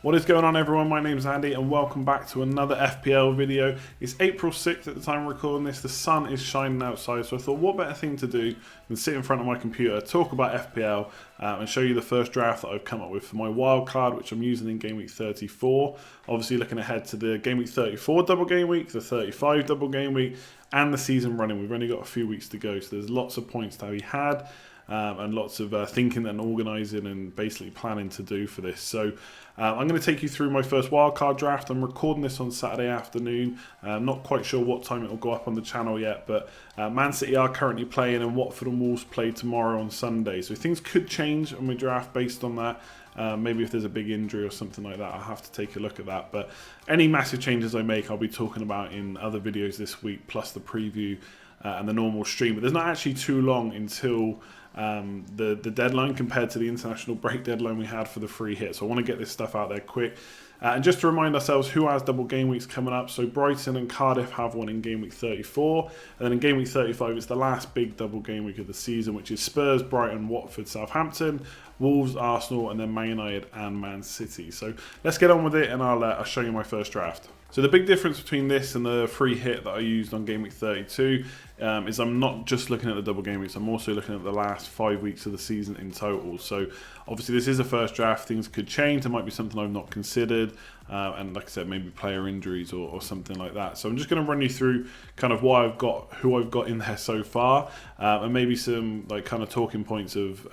What is going on, everyone? My name's Andy and welcome back to another FPL video. It's April 6th at the time of recording this. The sun is shining outside, so I thought what better thing to do than sit in front of my computer, talk about FPL and show you the first draft that I've come up with for my wildcard, which I'm using in Game Week 34. Obviously looking ahead to the Game Week 34 double game week, the 35 double game week and the season running. We've only got a few weeks to go, so there's lots of points to be had. And lots of thinking and organising and basically planning to do for this. So I'm going to take you through my first wildcard draft. I'm recording this on Saturday afternoon. I'm not quite sure what time it will go up on the channel yet, but Man City are currently playing and Watford and Wolves play tomorrow on Sunday. So things could change on my draft based on that. Maybe if there's a big injury or something like that, I'll have to take a look at that. But any massive changes I make, I'll be talking about in other videos this week, plus the preview and the normal stream. But there's not actually too long until the deadline compared to the international break deadline we had for the free hit. So I want to get this stuff out there quick. And just to remind ourselves who has double game weeks coming up. So Brighton and Cardiff have one in Game Week 34. And then in Game Week 35, it's the last big double game week of the season, which is Spurs, Brighton, Watford, Southampton, Wolves, Arsenal, and then Man United and Man City. So let's get on with it and I'll show you my first draft. So the big difference between this and the free hit that I used on Game Week 32 is I'm not just looking at the double game weeks, I'm also looking at the last 5 weeks of the season in total. So obviously this is a first draft, things could change, there might be something I've not considered, and like I said, maybe player injuries or something like that. So I'm just going to run you through kind of what I've got, who I've got in there so far, and maybe some like kind of talking points of,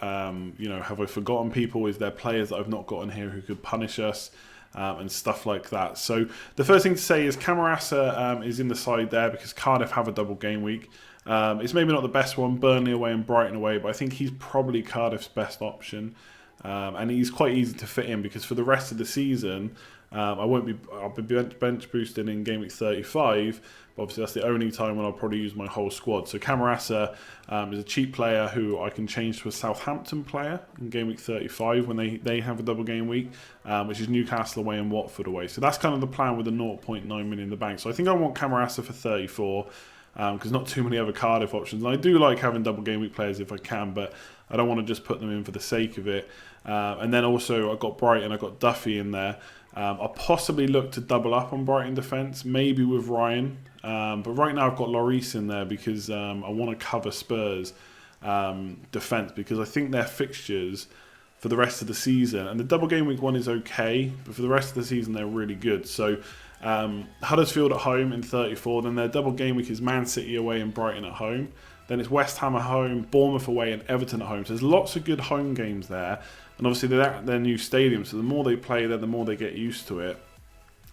you know, have I forgotten people? Is there players that I've not got in here who could punish us? And stuff like that. So the first thing to say is Camarasa is in the side there because Cardiff have a double game week. It's maybe not the best one, Burnley away and Brighton away, but I think he's probably Cardiff's best option. And he's quite easy to fit in because for the rest of the season, I'll be bench boosting in Game Week 35, but obviously that's the only time when I'll probably use my whole squad. So Camarasa is a cheap player who I can change to a Southampton player in Game Week 35 when they have a double game week, which is Newcastle away and Watford away. So that's kind of the plan with the 0.9 million in the bank. So I think I want Camarasa for 34 because not too many other Cardiff options. And I do like having double game week players if I can, but I don't want to just put them in for the sake of it. And then also I've got Brighton, I've got Duffy in there. I'll possibly look to double up on Brighton defence, maybe with Ryan. But right now I've got Lloris in there because I want to cover Spurs defence because I think their fixtures for the rest of the season, and the double game week one is okay, but for the rest of the season they're really good. So Huddersfield at home in 34, then their double game week is Man City away and Brighton at home. Then it's West Ham at home, Bournemouth away and Everton at home. So there's lots of good home games there. And obviously they're at their new stadium, so the more they play there, the more they get used to it.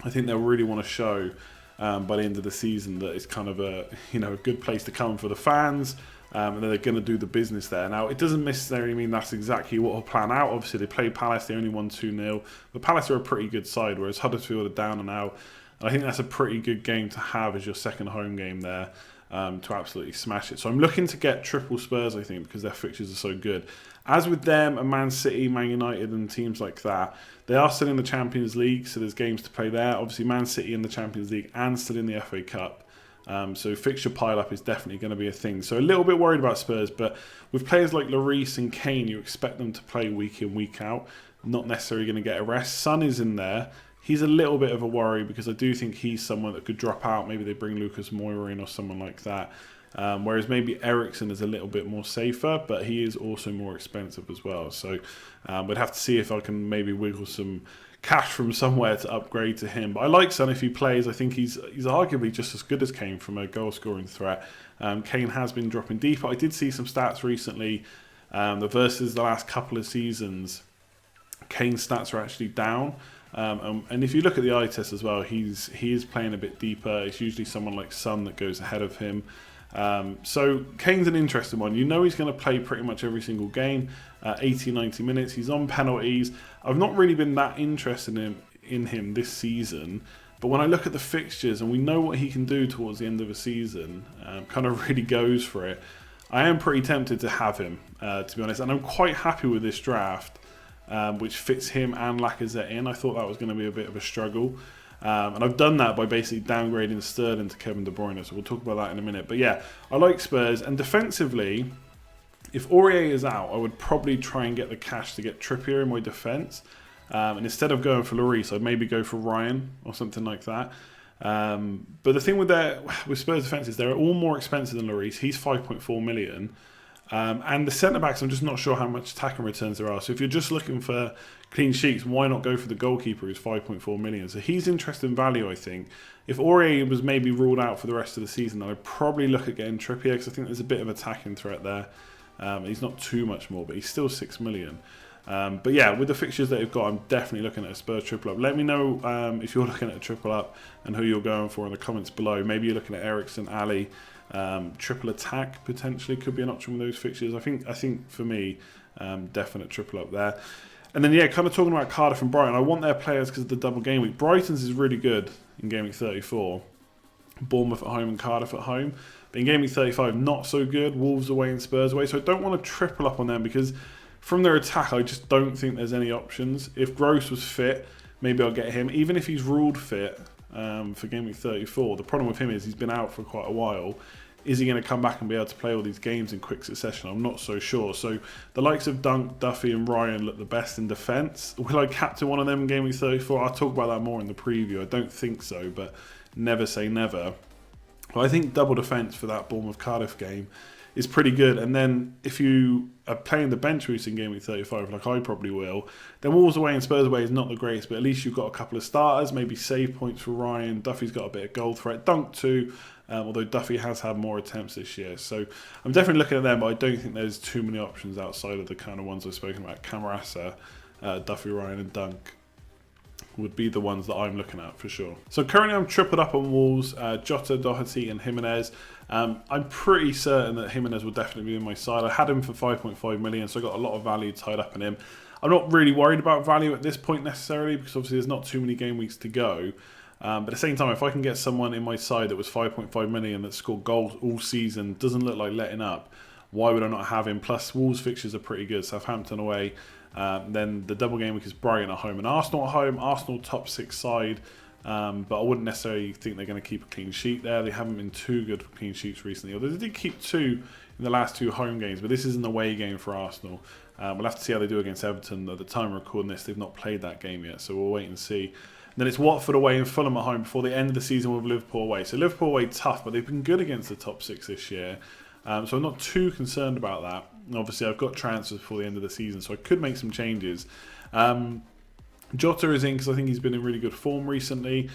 I think they'll really want to show by the end of the season that it's kind of a good place to come for the fans. And they're going to do the business there. Now, it doesn't necessarily mean that's exactly what will plan out. Obviously, they played Palace, they only won 2-0. But Palace are a pretty good side, whereas Huddersfield are down and out. And I think that's a pretty good game to have as your second home game there. To absolutely smash it. So I'm looking to get triple Spurs, I think, because their fixtures are so good. As with them and Man City, Man United and teams like that, they are still in the Champions League, so there's games to play there. Obviously, Man City in the Champions League and still in the FA Cup. So fixture pile-up is definitely going to be a thing. So a little bit worried about Spurs, but with players like Lloris and Kane, you expect them to play week in, week out. Not necessarily going to get a rest. Son is in there. He's a little bit of a worry because I do think he's someone that could drop out. Maybe they bring Lucas Moura in or someone like that. Whereas maybe Eriksen is a little bit more safer, but he is also more expensive as well. So we'd have to see if I can maybe wiggle some cash from somewhere to upgrade to him. But I like Son if he plays. I think he's arguably just as good as Kane from a goal-scoring threat. Kane has been dropping deeper. I did see some stats recently. Versus the last couple of seasons, Kane's stats are actually down. And if you look at the eye test as well, he is playing a bit deeper. It's usually someone like Son that goes ahead of him. So Kane's an interesting one. You know he's going to play pretty much every single game, 80, 90 minutes. He's on penalties. I've not really been that interested in him this season. But when I look at the fixtures and we know what he can do towards the end of a season, kind of really goes for it. I am pretty tempted to have him, to be honest. And I'm quite happy with this draft. Which fits him and Lacazette in. I thought that was going to be a bit of a struggle. And I've done that by basically downgrading Sterling to Kevin De Bruyne. So we'll talk about that in a minute. But yeah, I like Spurs. And defensively, if Aurier is out, I would probably try and get the cash to get Trippier in my defence. And instead of going for Lloris, I'd maybe go for Ryan or something like that. But the thing with Spurs defence is they're all more expensive than Lloris. He's 5.4 million. And the centre-backs, I'm just not sure how much attacking returns there are. So if you're just looking for clean sheets, why not go for the goalkeeper who's 5.4 million? So he's interesting value, I think. If Aurier was maybe ruled out for the rest of the season, I'd probably look at getting Trippier because I think there's a bit of attacking threat there. He's not too much more, but he's still 6 million. But yeah, with the fixtures that you've got, I'm definitely looking at a Spurs triple up. Let me know if you're looking at a triple up and who you're going for in the comments below. Maybe you're looking at Eriksen, Ali. Triple attack potentially could be an option with those fixtures. I think for me, definite triple up there. And then yeah, kind of talking about Cardiff and Brighton. I want their players because of the double game week. Brighton's is really good in game week 34. Bournemouth at home and Cardiff at home. But in game week 35, not so good. Wolves away and Spurs away. So I don't want to triple up on them because from their attack, I just don't think there's any options. If Gross was fit, maybe I'll get him. Even if he's ruled fit for game week 34, the problem with him is he's been out for quite a while. Is he going to come back and be able to play all these games in quick succession? I'm not so sure. So the likes of Dunk, Duffy and Ryan look the best in defence. Will I captain one of them in game week 34? I'll talk about that more in the preview. I don't think so, but never say never. Well, I think double defence for that Bournemouth-Cardiff game is pretty good. And then if you are playing the bench boost in game week 35, like I probably will, then Wolves away and Spurs away is not the greatest, but at least you've got a couple of starters, maybe save points for Ryan. Duffy's got a bit of goal threat. Dunk too. Although Duffy has had more attempts this year. So I'm definitely looking at them, but I don't think there's too many options outside of the kind of ones I've spoken about. Camarasa, Duffy, Ryan and Dunk would be the ones that I'm looking at for sure. So currently I'm tripled up on Wolves, Jota, Doherty and Jimenez. I'm pretty certain that Jimenez will definitely be in my side. I had him for 5.5 million, so I got a lot of value tied up in him. I'm not really worried about value at this point necessarily because obviously there's not too many game weeks to go. But at the same time, if I can get someone in my side that was 5.5 million that scored goals all season, doesn't look like letting up, why would I not have him? Plus, Wolves fixtures are pretty good. Southampton away. Then the double game week is Brighton at home and Arsenal at home. Arsenal top 6 side. But I wouldn't necessarily think they're going to keep a clean sheet there. They haven't been too good for clean sheets recently. Although they did keep 2 in the last 2 home games. But this is an away game for Arsenal. We'll have to see how they do against Everton. At the time of recording this, they've not played that game yet. So we'll wait and see. Then it's Watford away and Fulham at home before the end of the season with Liverpool away. So Liverpool away tough, but they've been good against the top 6 this year. So I'm not too concerned about that. And obviously, I've got transfers before the end of the season, so I could make some changes. Jota is in because I think he's been in really good form recently.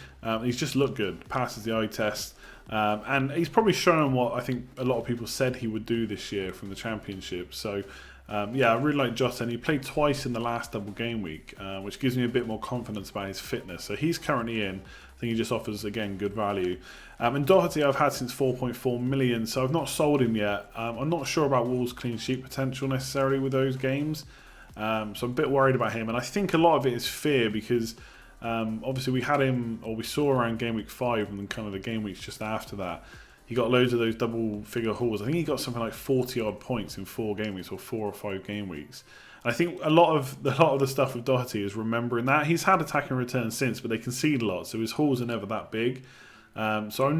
He's just looked good, passes the eye test. And he's probably shown what I think a lot of people said he would do this year from the Championship. So yeah, I really like Jota, and he played twice in the last double game week, which gives me a bit more confidence about his fitness. So he's currently in. I think he just offers, again, good value. And Doherty I've had since 4.4 million, so I've not sold him yet. I'm not sure about Wolves' clean sheet potential necessarily with those games. So I'm a bit worried about him. And I think a lot of it is fear because obviously we had him, or we saw around game week 5 and then kind of the game weeks just after that. He got loads of those double figure hauls. I think he got something like 40 odd points in 4 game weeks or 4 or 5 game weeks. And I think a lot of the stuff with Doherty is remembering that. He's had attacking returns since, but they concede a lot, so his hauls are never that big. So I'm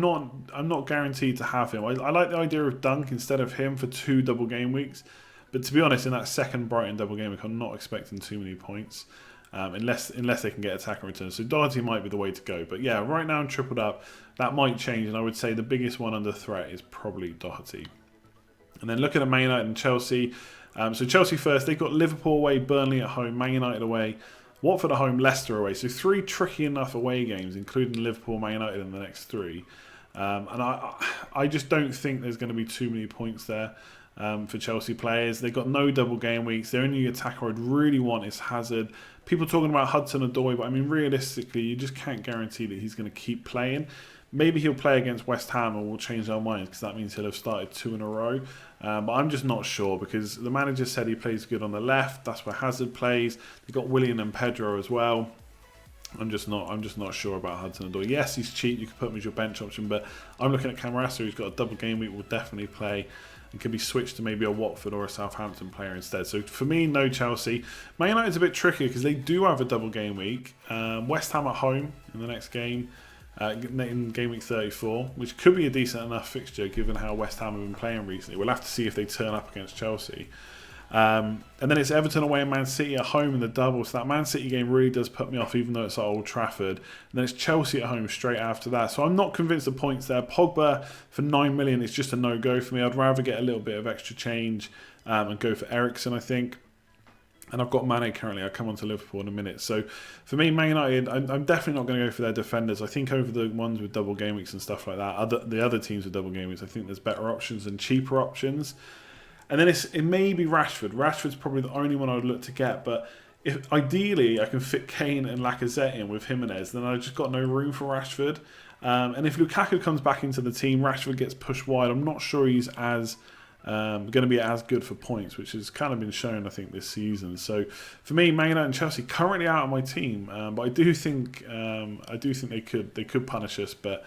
not guaranteed to have him. I like the idea of Dunk instead of him for 2 double game weeks. But to be honest, in that second Brighton double game week, I'm not expecting too many points. Unless they can get attacking returns. So Doherty might be the way to go. But yeah, right now I'm tripled up. That might change, and I would say the biggest one under threat is probably Doherty. And then looking at Man United and Chelsea. So Chelsea first, they've got Liverpool away, Burnley at home, Man United away, Watford at home, Leicester away. So 3 tricky enough away games, including Liverpool, Man United in the next 3. And I just don't think there's going to be too many points there. For Chelsea players, they've got no double game weeks. The only attacker I'd really want is Hazard. People talking about Hudson-Odoi, but I mean realistically, you just can't guarantee that he's going to keep playing. Maybe he'll play against West Ham and we'll change our minds because that means he'll have started 2 in a row. But I'm just not sure because the manager said he plays good on the left. That's where Hazard plays. They've got Willian and Pedro as well. I'm just not sure about Hudson-Odoi. Yes, he's cheap. You can put him as your bench option, but I'm looking at Camarasa, who's got a double game week, will definitely play and can be switched to maybe a Watford or a Southampton player instead. So for me, no Chelsea. Man United's a bit tricky because they do have a double game week. West Ham at home in the next game, in game week 34, which could be a decent enough fixture given how West Ham have been playing recently. We'll have to see if they turn up against Chelsea. And then it's Everton away and Man City at home in the double. So that Man City game really does put me off, even though it's at Old Trafford. And then it's Chelsea at home straight after that. So I'm not convinced the points there. Pogba for 9 million is just a no-go for me. I'd rather get a little bit of extra change and go for Eriksen, I think. And I've got Mane currently. I'll come on to Liverpool in a minute. So for me, Man United, I'm definitely not going to go for their defenders. I think over the ones with double game weeks and stuff like that, the other teams with double game weeks, I think there's better options and cheaper options. And then it may be Rashford. Rashford's probably the only one I would look to get. But if ideally I can fit Kane and Lacazette in with Jimenez, then I've just got no room for Rashford. And if Lukaku comes back into the team, Rashford gets pushed wide. I'm not sure he's as going to be as good for points, which has kind of been shown, I think, this season. So for me, Man United and Chelsea currently out of my team, but I do think they could punish us. But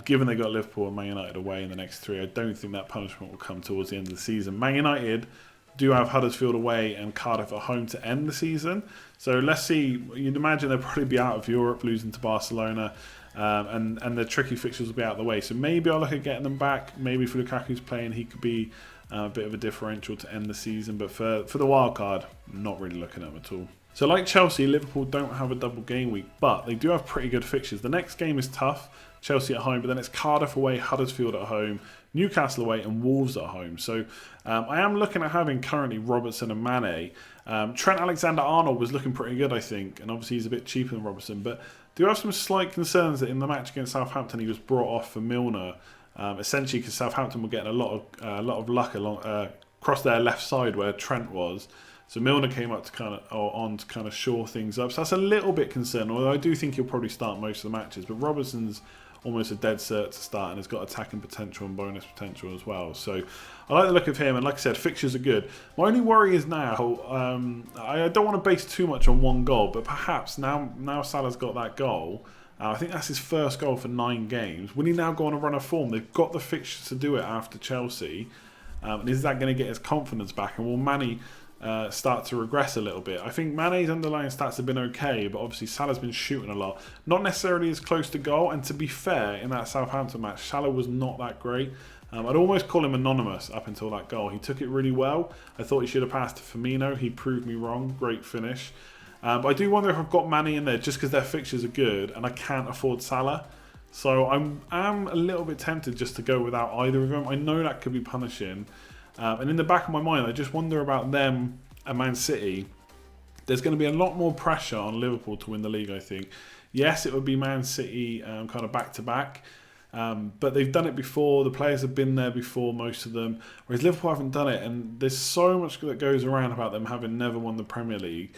given they got Liverpool and Man United away in the next 3, I don't think that punishment will come towards the end of the season. Man United do have Huddersfield away and Cardiff at home to end the season. So let's see. You'd imagine they'll probably be out of Europe, losing to Barcelona. And the tricky fixtures will be out of the way. So maybe I'll look at getting them back. Maybe if Lukaku's playing, he could be a bit of a differential to end the season. But for the wild card, not really looking at them at all. So like Chelsea, Liverpool don't have a double game week, but they do have pretty good fixtures. The next game is tough. Chelsea at home, but then it's Cardiff away, Huddersfield at home, Newcastle away and Wolves at home. So I am looking at having currently Robertson and Mane. Trent Alexander-Arnold was looking pretty good, I think, and obviously he's a bit cheaper than Robertson, but do have some slight concerns that in the match against Southampton he was brought off for Milner, essentially because Southampton were getting a lot of luck across their left side where Trent was. So Milner came up to kind of shore things up. So that's a little bit concerning, although I do think he'll probably start most of the matches. But Robertson's almost a dead cert to start and has got attacking potential and bonus potential as well. So I like the look of him, and like I said, fixtures are good. My only worry is now, I don't want to base too much on one goal, but perhaps now Salah's got that goal, I think that's his first goal for 9 games. Will he now go on a run of form? They've got the fixtures to do it after Chelsea. And is that going to get his confidence back? And will Mane start to regress a little bit? I think Mane's underlying stats have been okay, but obviously Salah's been shooting a lot. Not necessarily as close to goal, and to be fair, in that Southampton match, Salah was not that great. I'd almost call him anonymous up until that goal. He took it really well. I thought he should have passed to Firmino. He proved me wrong. Great finish. But I do wonder if I've got Mane in there just because their fixtures are good and I can't afford Salah. So I'm a little bit tempted just to go without either of them. I know that could be punishing. And in the back of my mind, I just wonder about them and Man City. There's going to be a lot more pressure on Liverpool to win the league, I think. Yes, it would be Man City kind of back-to-back. But they've done it before. The players have been there before, most of them. Whereas Liverpool haven't done it. And there's so much that goes around about them having never won the Premier League.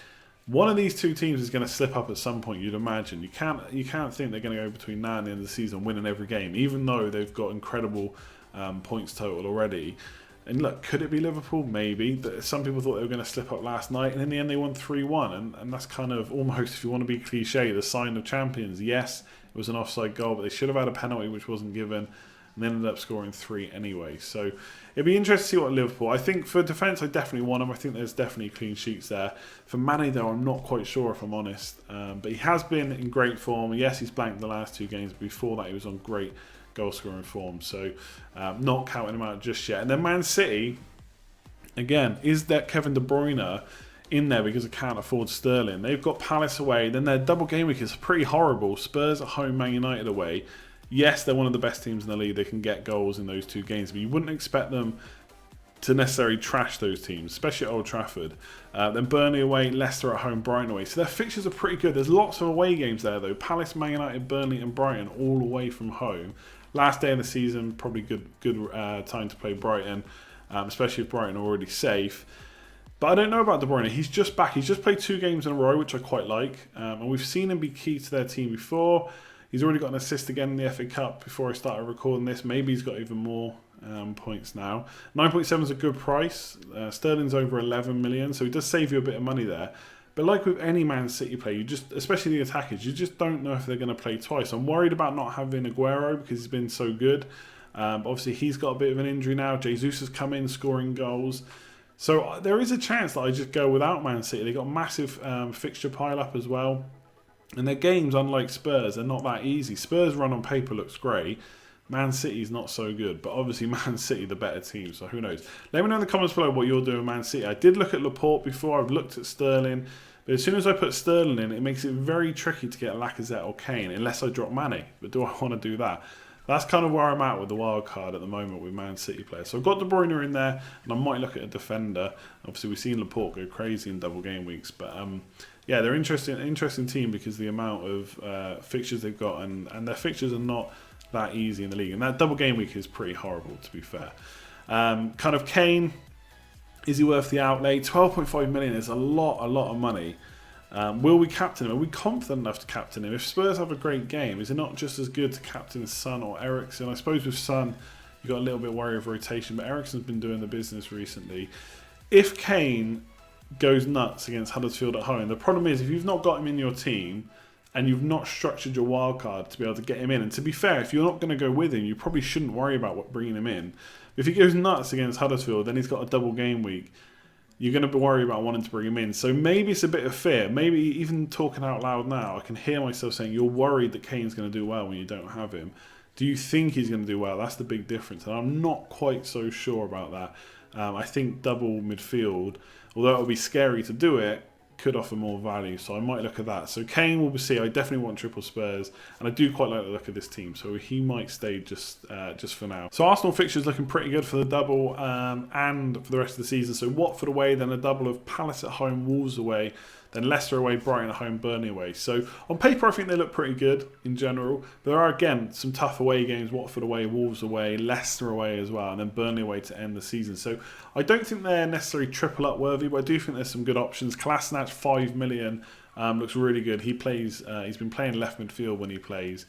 One of these two teams is going to slip up at some point, you'd imagine. You can't think they're going to go between now and the end of the season winning every game, even though they've got incredible points total already. And look, could it be Liverpool? Maybe. But some people thought they were going to slip up last night, and in the end they won 3-1. And that's kind of almost, if you want to be cliche, the sign of champions. Yes, it was an offside goal, but they should have had a penalty which wasn't given, and they ended up scoring 3 anyway. So it'd be interesting to see what Liverpool. I think for defence, I definitely want them. I think there's definitely clean sheets there. For Mane, though, I'm not quite sure, if I'm honest. But he has been in great form. Yes, he's blanked the last 2 games. But before that, he was on great goal-scoring form. So not counting him out just yet. And then Man City, again, is that Kevin De Bruyne in there because I can't afford Sterling? They've got Palace away. Then their double game week is pretty horrible. Spurs at home, Man United away. Yes, they're one of the best teams in the league. They can get goals in those 2 games, but you wouldn't expect them to necessarily trash those teams, especially at Old Trafford. Then Burnley away, Leicester at home, Brighton away. So their fixtures are pretty good. There's lots of away games there, though. Palace, Man United, Burnley and Brighton all away from home. Last day of the season, probably good time to play Brighton, especially if Brighton are already safe. But I don't know about De Bruyne. He's just back. He's just played 2 games in a row, which I quite like. And we've seen him be key to their team before. He's already got an assist again in the FA Cup before I started recording this. Maybe he's got even more points now. 9.7 is a good price. Sterling's over 11 million, so he does save you a bit of money there. But like with any Man City player, you just, especially the attackers, you just don't know if they're going to play twice. I'm worried about not having Aguero because he's been so good. Obviously, he's got a bit of an injury now. Jesus has come in scoring goals. So there is a chance that I just go without Man City. They've got massive fixture pile-up as well. And their games, unlike Spurs, are not that easy. Spurs' run on paper looks great. Man City's not so good, but obviously Man City the better team, so who knows. Let me know in the comments below what you're doing with Man City. I did look at Laporte before, I've looked at Sterling, but as soon as I put Sterling in, it makes it very tricky to get Lacazette or Kane, unless I drop Mane. But do I want to do that? That's kind of where I'm at with the wild card at the moment with Man City players. So I've got De Bruyne in there, and I might look at a defender. Obviously, we've seen Laporte go crazy in double game weeks, but yeah, they're interesting team because the amount of fixtures they've got, and their fixtures are not that easy in the league. And that double game week is pretty horrible, to be fair. Kind of Kane, is he worth the outlay? 12.5 million is a lot of money. Will we captain him? Are we confident enough to captain him? If Spurs have a great game, is it not just as good to captain Son or Eriksen? I suppose with Son, you've got a little bit worry of rotation, but Eriksen's been doing the business recently. If Kane goes nuts against Huddersfield at home, the problem is if you've not got him in your team and you've not structured your wild card to be able to get him in, and to be fair, if you're not going to go with him, you probably shouldn't worry about bringing him in. If he goes nuts against Huddersfield, then he's got a double game week. You're going to worry about wanting to bring him in. So maybe it's a bit of fear. Maybe even talking out loud now, I can hear myself saying, you're worried that Kane's going to do well when you don't have him. Do you think he's going to do well? That's the big difference. And I'm not quite so sure about that. I think double midfield, although it would be scary to do it, could offer more value, so I might look at that. So Kane will see. I definitely want triple Spurs, and I do quite like the look of this team, so he might stay just for now. So Arsenal fixtures looking pretty good for the double and for the rest of the season. So Watford away, then a double of Palace at home, Wolves away, then Leicester away, Brighton at home, Burnley away. So on paper, I think they look pretty good in general. There are, again, some tough away games. Watford away, Wolves away, Leicester away as well, and then Burnley away to end the season. So I don't think they're necessarily triple up worthy, but I do think there's some good options. Kolasinac, 5 million, looks really good. He plays. He's been playing left midfield when he plays.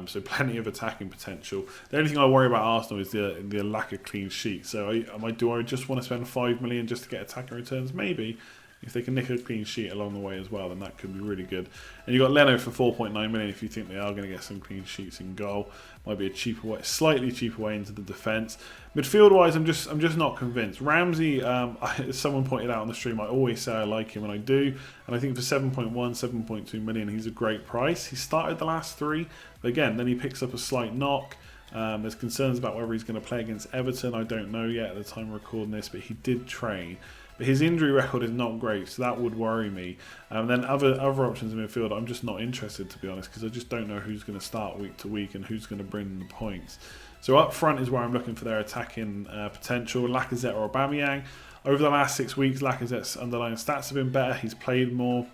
So plenty of attacking potential. The only thing I worry about Arsenal is the lack of clean sheets. So do I just want to spend 5 million just to get attacking returns? Maybe. If they can nick a clean sheet along the way as well, then that could be really good. And you've got Leno for 4.9 million if you think they are going to get some clean sheets in goal. Might be a cheaper way, slightly cheaper way into the defence. Midfield-wise, I'm just not convinced. Ramsey, as someone pointed out on the stream, I always say I like him, and I do. And I think for 7.1, 7.2 million, he's a great price. He started the last 3, but again, then he picks up a slight knock. There's concerns about whether he's going to play against Everton. I don't know yet at the time of recording this, but he did train. But his injury record is not great, so that would worry me. And then other options in midfield, I'm just not interested, to be honest, because I just don't know who's going to start week to week and who's going to bring the points. So up front is where I'm looking for their attacking potential. Lacazette or Aubameyang. Over the last 6 weeks, Lacazette's underlying stats have been better. He's played more.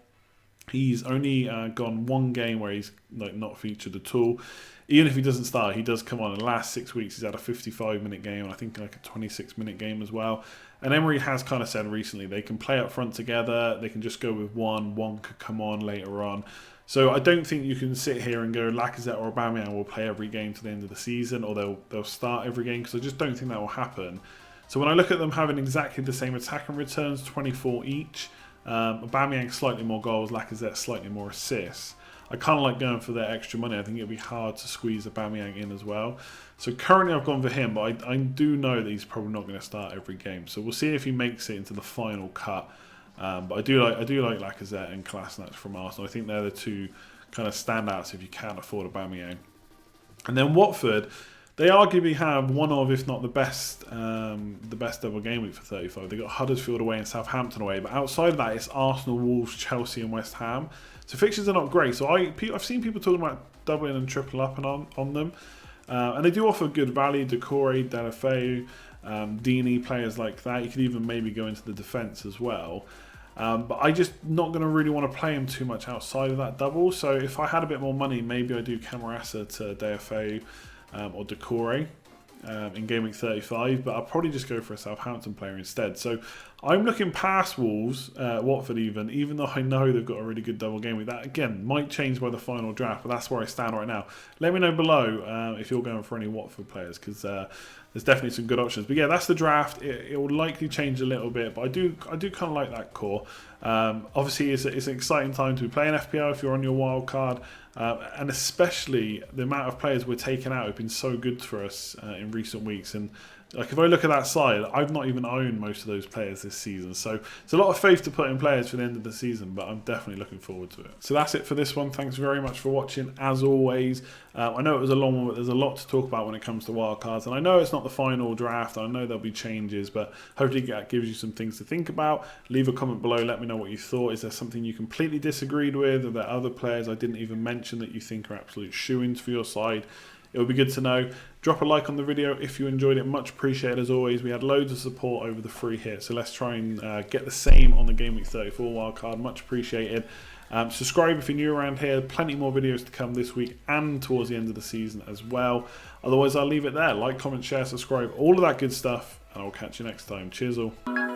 He's only gone 1 game where he's not featured at all. Even if he doesn't start, he does come on. In the last 6 weeks, he's had a 55-minute game, and I think like a 26-minute game as well. And Emery has kind of said recently they can play up front together. They can just go with one. One could come on later on. So I don't think you can sit here and go Lacazette or Aubameyang will play every game to the end of the season, or they'll start every game, because I just don't think that will happen. So when I look at them having exactly the same attacking returns, 24 each, Aubameyang slightly more goals, Lacazette slightly more assists, I kind of like going for that extra money. I think it'd be hard to squeeze Aubameyang in as well. So currently I've gone for him, but I do know that he's probably not going to start every game. So we'll see if he makes it into the final cut. But I do like Lacazette and Kolasinac from Arsenal. I think they're the two kind of standouts if you can't afford Aubameyang. And then Watford, they arguably have one of, if not the best double game week for 35. They got Huddersfield away and Southampton away, but outside of that, it's Arsenal, Wolves, Chelsea, and West Ham. So fixtures are not great. So I've seen people talking about doubling and triple up on them, and they do offer good value. Decore, Delafeu, Deeney, players like that. You could even maybe go into the defence as well. But I just not going to really want to play him too much outside of that double. So if I had a bit more money, maybe I do Camarasa to Delafeu or Decore in Game Week 35, but I'll probably just go for a Southampton player instead. So I'm looking past Wolves, Watford even though I know they've got a really good double game week. That, again, might change by the final draft, but that's where I stand right now. Let me know below if you're going for any Watford players, because there's definitely some good options. But yeah, that's the draft. It will likely change a little bit, but I do kind of like that core. Obviously, it's an exciting time to be playing FPL if you're on your wild card, and especially the amount of players we're taking out have been so good for us in recent weeks, and Like, if I look at that side, I've not even owned most of those players this season. So it's a lot of faith to put in players for the end of the season, but I'm definitely looking forward to it. So that's it for this one. Thanks very much for watching, as always. I know it was a long one, but there's a lot to talk about when it comes to wildcards. And I know it's not the final draft. I know there'll be changes, but hopefully that gives you some things to think about. Leave a comment below. Let me know what you thought. Is there something you completely disagreed with? Are there other players I didn't even mention that you think are absolute shoo-ins for your side? It would be good to know. Drop a like on the video if you enjoyed it. Much appreciated as always. We had loads of support over the free hit, so let's try and get the same on the Gameweek 34 wildcard. Much appreciated. Subscribe if you're new around here. Plenty more videos to come this week and towards the end of the season as well. Otherwise, I'll leave it there. Like, comment, share, subscribe, all of that good stuff, and I'll catch you next time. Cheers all.